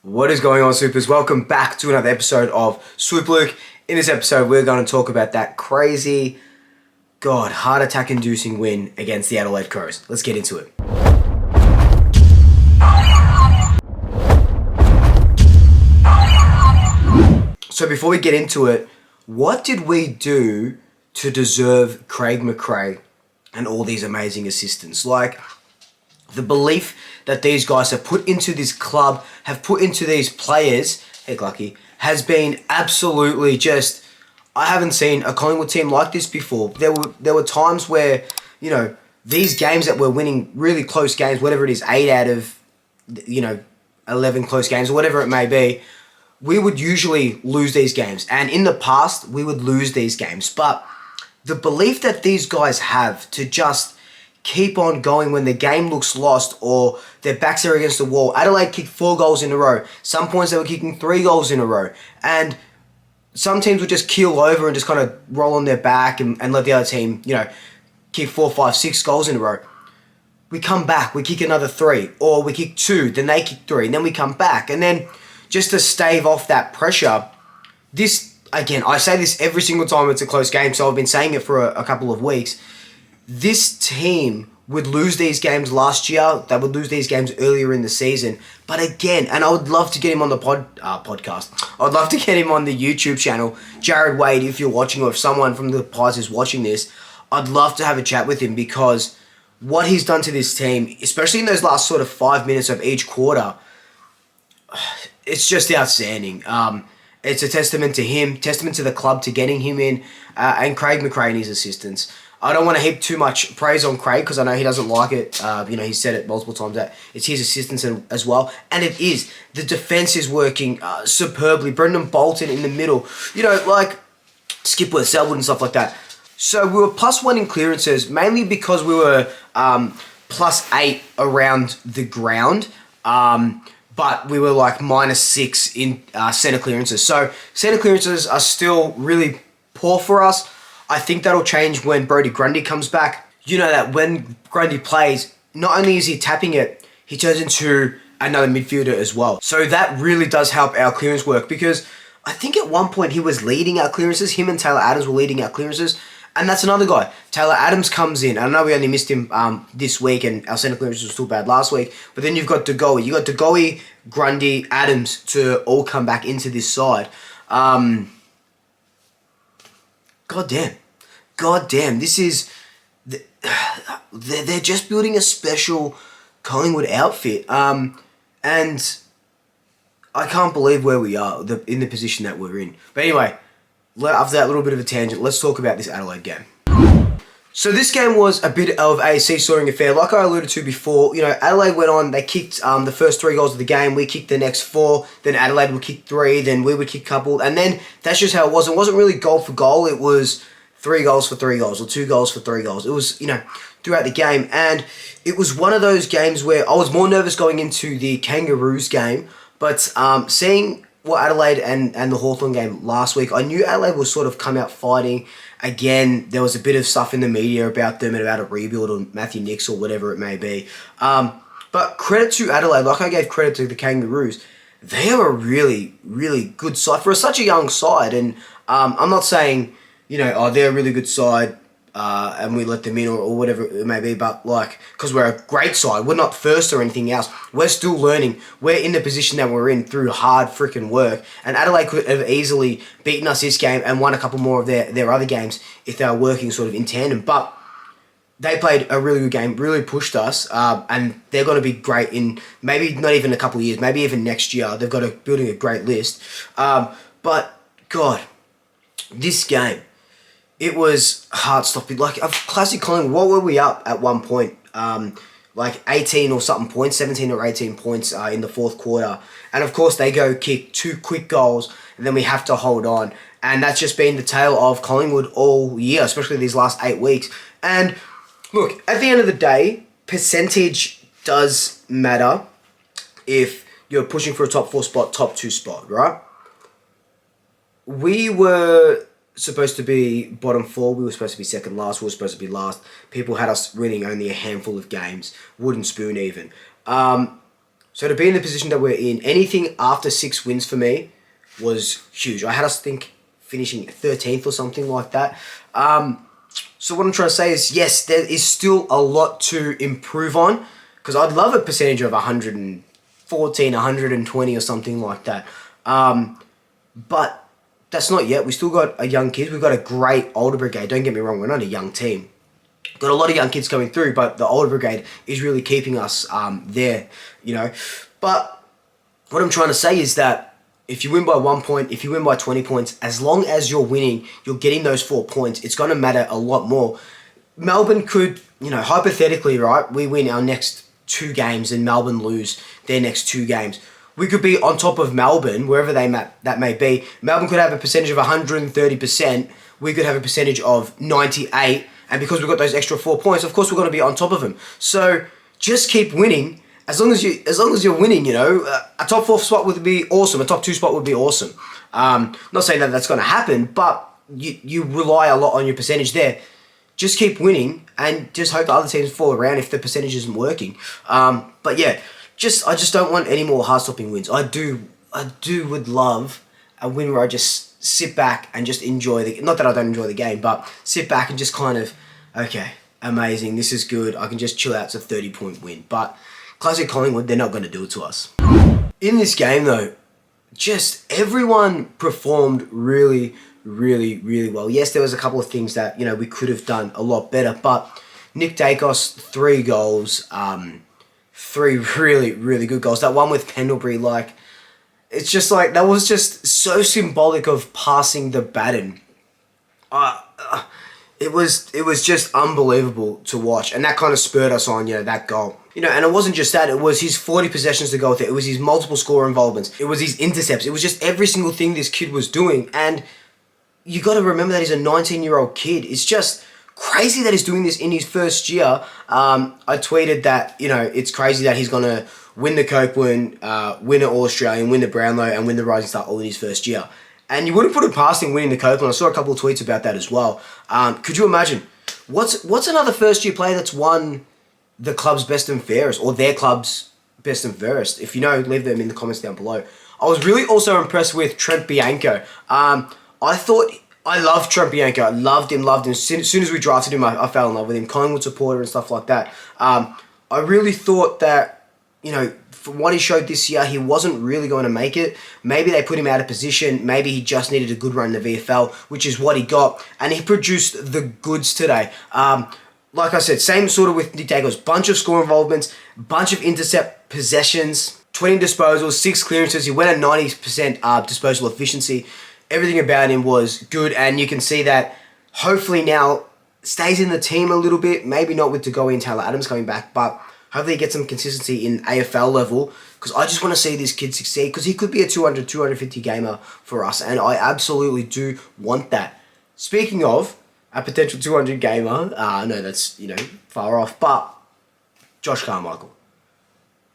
What is going on, Swoopers? Welcome back to another episode of Swoop Luke. In this episode, we're going to talk about that crazy, heart attack inducing win against the Adelaide Crows. Let's get into it. So before we get into it, what did we do to deserve Craig McRae and all these amazing assistants? Like, the belief that these guys have put into this club, have put into these players, heck lucky, has been absolutely just... I haven't seen a Collingwood team like this before. There were times where, these games that we're winning, really close games, whatever it is, 8 out of, 11 close games, or whatever it may be, we would usually lose these games. And in the past, we would lose these games. But the belief that these guys have to just keep on going when the game looks lost or their backs are against the wall. Adelaide kicked 4 goals in a row. Some points they were kicking 3 goals in a row. And some teams would just keel over and just kind of roll on their back and let the other team, kick 4, 5, 6 goals in a row. We come back, we kick another 3. Or we kick 2, then they kick 3, and then we come back. And then just to stave off that pressure, again, I say this every single time it's a close game, so I've been saying it for a couple of weeks. This team would lose these games last year. They would lose these games earlier in the season. But again, and I would love to get him on the podcast. I'd love to get him on the YouTube channel. Jared Wade, if you're watching, or if someone from the Pies is watching this, I'd love to have a chat with him, because what he's done to this team, especially in those last sort of 5 minutes of each quarter, it's just outstanding. It's a testament to him, testament to the club to getting him in, and Craig McRae and his assistants. I don't want to heap too much praise on Craig, because I know he doesn't like it. He's said it multiple times that it's his assistants as well. And it is. The defence is working superbly. Brendan Bolton in the middle. Skipworth, Selwood and stuff like that. So we were +1 in clearances, mainly because we were +8 around the ground. But we were like -6 in centre clearances. So centre clearances are still really poor for us. I think that'll change when Brodie Grundy comes back. You know that when Grundy plays, not only is he tapping it, he turns into another midfielder as well. So that really does help our clearance work, because I think at one point he was leading our clearances. Him and Taylor Adams were leading our clearances. And that's another guy. Taylor Adams comes in. I know we only missed him this week, and our centre clearances were still bad last week. But then you've got DeGoey. You've got DeGoey, Grundy, Adams to all come back into this side. God damn, this is... They're just building a special Collingwood outfit. And I can't believe where we are, in the position that we're in. But anyway, after that little bit of a tangent, let's talk about this Adelaide game. So this game was a bit of a seesawing affair. Like I alluded to before, Adelaide went on, they kicked the first 3 goals of the game, we kicked the next 4, then Adelaide would kick 3, then we would kick a couple, and then that's just how it was. It wasn't really goal for goal, it was 3 goals for 3 goals, or 2 goals for 3 goals. It was, throughout the game, and it was one of those games where I was more nervous going into the Kangaroos game, but seeing what Adelaide and the Hawthorn game last week, I knew Adelaide would sort of come out fighting. Again, there was a bit of stuff in the media about them and about a rebuild or Matthew Nicks or whatever it may be. But credit to Adelaide, like I gave credit to the Kangaroos, they are a really, really good side for such a young side. And I'm not saying, they're a really good side and we let them in or whatever it may be, but because we're a great side, we're not first or anything else. We're still learning. We're in the position that we're in through hard freaking work. And Adelaide could have easily beaten us this game and won a couple more of their other games if they were working sort of in tandem. But they played a really good game, really pushed us, and they're going to be great in maybe not even a couple of years, maybe even next year. They've got building a great list. But, God, this game, it was heart-stopping. Like, a classic Collingwood, what were we up at one point? 18 or something points, 17 or 18 points in the 4th quarter. And, of course, they go kick 2 quick goals, and then we have to hold on. And that's just been the tale of Collingwood all year, especially these last 8 weeks. And, look, at the end of the day, percentage does matter if you're pushing for a top 4 spot, top 2 spot, right? We were supposed to be bottom 4. We were supposed to be second last. We were supposed to be last. People had us winning only a handful of games. Wooden spoon even. So to be in the position that we're in, anything after 6 wins for me was huge. I had us think finishing 13th or something like that. So what I'm trying to say is, yes, there is still a lot to improve on, because I'd love a percentage of 114, 120 or something like that. But that's not yet. We still got a young kid. We've got a great older brigade. Don't get me wrong, we're not a young team. Got a lot of young kids coming through, but the older brigade is really keeping us there, you know. But what I'm trying to say is that if you win by 1 point, if you win by 20 points, as long as you're winning, you're getting those 4 points, it's going to matter a lot more. Melbourne could, you know, hypothetically, right, we win our next 2 games and Melbourne lose their next 2 games. We could be on top of Melbourne, wherever that may be. Melbourne could have a percentage of 130%. We could have a percentage of 98%. And because we've got those extra 4 points, of course we're going to be on top of them. So just keep winning. As long as you're winning, you know, a top 4 spot would be awesome. A top 2 spot would be awesome. Not saying that that's going to happen, but you rely a lot on your percentage there. Just keep winning and just hope the other teams fall around if the percentage isn't working. But yeah, I just don't want any more heart-stopping wins. I would love a win where I just sit back and just enjoy not that I don't enjoy the game, but sit back and just kind of, okay, amazing, this is good, I can just chill out. It's a 30-point win. But classic Collingwood, they're not going to do it to us. In this game though, just everyone performed really, really, really well. Yes, there was a couple of things that, you know, we could have done a lot better, but Nick DAICOS, 3 goals, 3 really, really good goals. That one with Pendlebury, like, it's just like, that was just so symbolic of passing the baton. It was just unbelievable to watch, and that kind of spurred us on, you know, that goal. You know, and it wasn't just that, it was his 40 possessions to go with it. It was his multiple score involvements. It was his intercepts. It was just every single thing this kid was doing. And you got to remember that he's a 19-year-old kid. It's just crazy that he's doing this in his first year. I tweeted that, you know, it's crazy that he's going to win the Copeland, win an All-Australian, win the Brownlow, and win the Rising Star all in his first year. And you wouldn't put it past him winning the Copeland. I saw a couple of tweets about that as well. Could you imagine? What's another first-year player that's won the club's best and fairest, or their club's best and fairest? If you know, leave them in the comments down below. I was really also impressed with Trent Bianco. I loved Trent Bianco. I loved him. As soon as we drafted him, I fell in love with him. Collingwood supporter and stuff like that. I really thought that, you know, from what he showed this year, he wasn't really going to make it. Maybe they put him out of position. Maybe he just needed a good run in the VFL, which is what he got. And he produced the goods today. Like I said, same sort of with Nick DAICOS. Bunch of score involvements, bunch of intercept possessions, 20 disposals, 6 clearances. He went at 90% disposal efficiency. Everything about him was good, and you can see that hopefully now stays in the team a little bit. Maybe not with DeGoey and Taylor Adams coming back, but hopefully he gets some consistency in AFL level, because I just want to see this kid succeed, because he could be a 200, 250 gamer for us, and I absolutely do want that. Speaking of a potential 200 gamer, no, that's, you know, far off, but Josh Carmichael.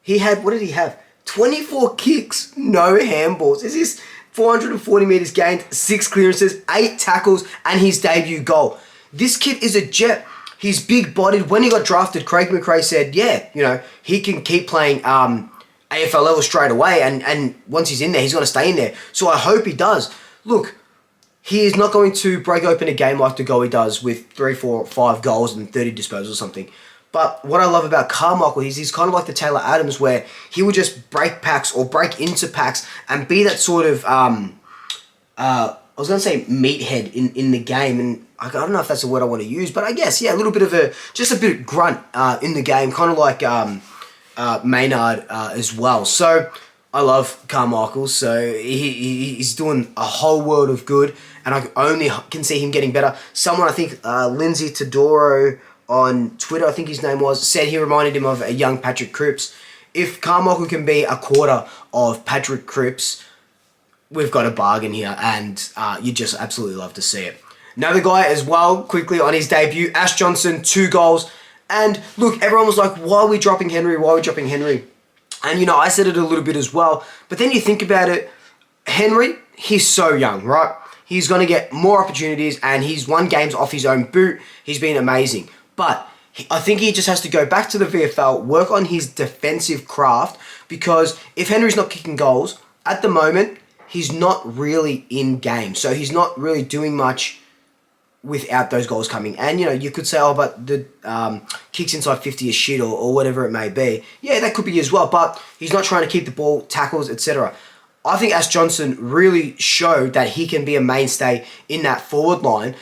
He had, what did he have? 24 kicks, no handballs. Is this 440 metres gained, 6 clearances, 8 tackles, and his debut goal? This kid is a jet. He's big-bodied. When he got drafted, Craig McRae said, yeah, you know, he can keep playing AFL level straight away, and once he's in there, he's going to stay in there. So I hope he does. Look, he is not going to break open a game like DeGoey does with 3, 4, 5 goals and 30 disposals or something. But what I love about Carmichael is he's kind of like the Taylor Adams, where he would just break packs or break into packs and be that sort of, I was going to say meathead in the game, and I don't know if that's the word I want to use, but I guess, yeah, a little bit of just a bit of grunt in the game, kind of like Maynard as well. So I love Carmichael, so he's doing a whole world of good, and I only can see him getting better. Someone, I think, Lindsay Todoro on Twitter, I think his name was, said he reminded him of a young Patrick Cripps. If Carmichael can be a quarter of Patrick Cripps, we've got a bargain here, and you just absolutely love to see it. Another guy as well, quickly on his debut, Ash Johnson, 2 goals. And look, everyone was like, why are we dropping Henry? Why are we dropping Henry? And, you know, I said it a little bit as well. But then you think about it, Henry, he's so young, right? He's going to get more opportunities, and he's won games off his own boot. He's been amazing. But I think he just has to go back to the VFL, work on his defensive craft, because if Henry's not kicking goals, at the moment, he's not really in game. So he's not really doing much without those goals coming. And, you could say, oh, but the kicks inside 50 is shit or whatever it may be. Yeah, that could be as well, but he's not trying to keep the ball, tackles, etc. I think Ash Johnson really showed that he can be a mainstay in that forward line,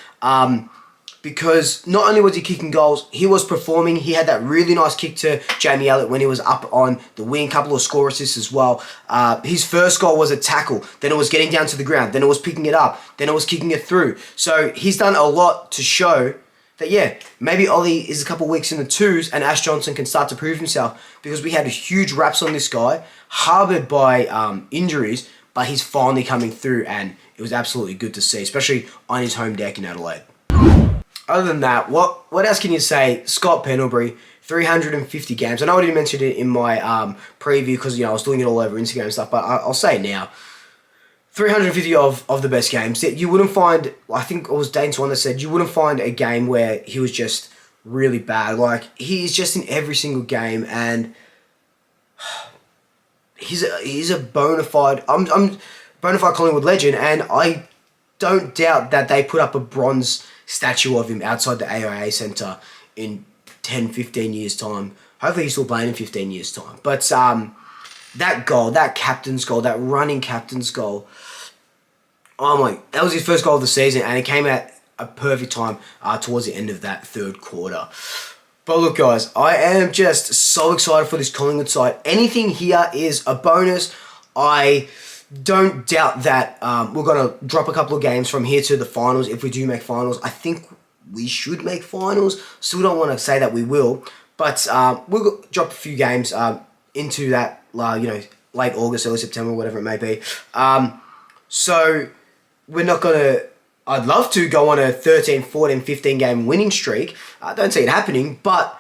because not only was he kicking goals, he was performing. He had that really nice kick to Jamie Elliott when he was up on the wing, couple of score assists as well. His first goal was a tackle, then it was getting down to the ground, then it was picking it up, then it was kicking it through. So he's done a lot to show that, yeah, maybe Ollie is a couple of weeks in the twos and Ash Johnson can start to prove himself, because we had huge raps on this guy, harboured by injuries, but he's finally coming through and it was absolutely good to see, especially on his home deck in Adelaide. Other than that, what else can you say? Scott Pendlebury, 350 games. I know I didn't mention it in my preview because, I was doing it all over Instagram and stuff, but I'll say it now. 350 of the best games. You wouldn't find, I think it was Dane Swan that said, you wouldn't find a game where he was just really bad. Like, he's just in every single game, and he's a bona fide, I'm bona fide Collingwood legend, and I don't doubt that they put up a bronze statue of him outside the AIA Centre in 10, 15 years' time. Hopefully he's still playing in 15 years' time. But that goal, that captain's goal, that running captain's goal, that was his first goal of the season, and it came at a perfect time towards the end of that third quarter. But look, guys, I am just so excited for this Collingwood side. Anything here is a bonus. I don't doubt that we're going to drop a couple of games from here to the finals if we do make finals. I think we should make finals. Still don't want to say that we will. But we'll drop a few games into that, late August, early September, whatever it may be. So we're not going to... I'd love to go on a 13, 14, 15 game winning streak. I don't see it happening, but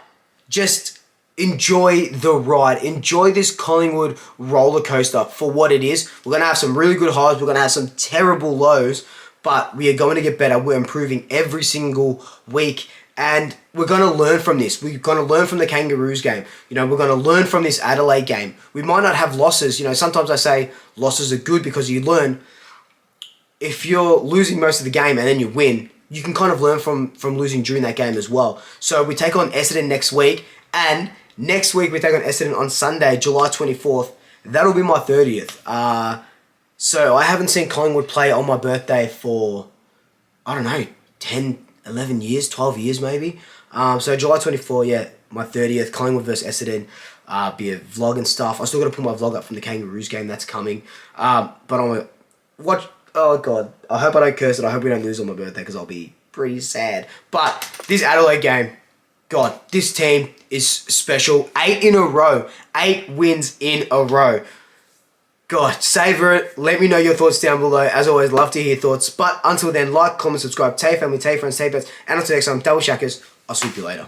just enjoy the ride. Enjoy this Collingwood roller coaster for what it is. We're going to have some really good highs. We're going to have some terrible lows, but we are going to get better. We're improving every single week, and we're going to learn from this. We're going to learn from the Kangaroos game. We're going to learn from this Adelaide game. We might not have losses. Sometimes I say losses are good because you learn. If you're losing most of the game and then you win, you can kind of learn from losing during that game as well. So we take on Essendon next week, and next week we take on Essendon on Sunday, July 24th. That'll be my 30th. So I haven't seen Collingwood play on my birthday for, 10, 11 years, 12 years maybe. So July 24th, my 30th, Collingwood versus Essendon. Be a vlog and stuff. I still got to put my vlog up from the Kangaroos game that's coming. But I'm going to watch... Oh, God. I hope I don't curse it. I hope we don't lose on my birthday because I'll be pretty sad. But this Adelaide game, God, this team is special. 8 in a row. 8 wins in a row. God, savour it. Let me know your thoughts down below. As always, love to hear thoughts. But until then, like, comment, subscribe. Tay family, Tay friends, Tay pets. And until next time, double shackers. I'll swoop you later.